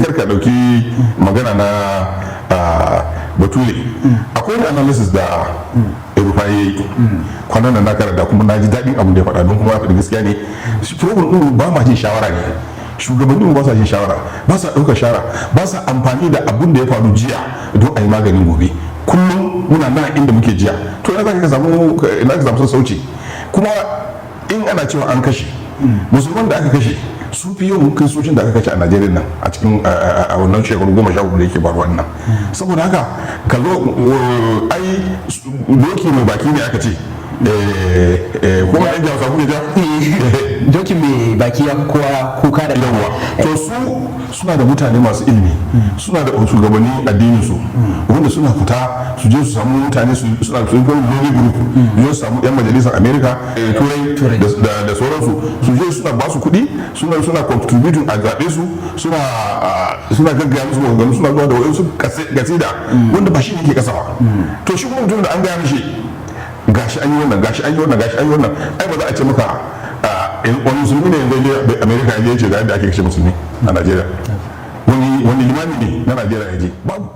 karka dauki magana na bature akwai wani analysis da Erufa ya yi kwanan nan na karanta kuma na ji daɗin abin da ya faɗa don kuma faɗi gaskiya ne problem ɗin ba ma jin shawara ne shugabannin ba sa jin shawara ba sa ɗaukar shawara ba sa amfani da abin da ya faru jiya don a yi maganin gobe kullum muna nan inda muke jiya to ina ka samu sassauci kuma in ana cewa an kashe musulman da aka kashe sun fi yawan kristocin da aka kashe a Najeriya nan a cikin a wannan shekaru 14 da yake faruwa nan saboda haka ka zo ai doki mai baki ne aka ce kuma ɗan jawasa kuke ja doki mai baki ya kowa kuka da yawa to su suna da mutane masu ilimi suna da shugabanni addinin su wanda suna fita su je su samu mutane suna sun kai lobby group su samu yan majalisar America turai da sauransu su je suna ba su kuɗi suna contributing a zaɓe su suna gaggaya musu maganganu suna zuwa da wayansu gasida wanda ba shi ne ke kasa ba to shi kuma mutum da an gaya mishi gashi an yi wannan gashi an yi wannan gashi an yi wannan ai ba za a ce maka wani musulmi ne yanzu je America ya ce ga yadda ake kashe musulmi a Najeriya wani limami ne na Najeriya ya je babu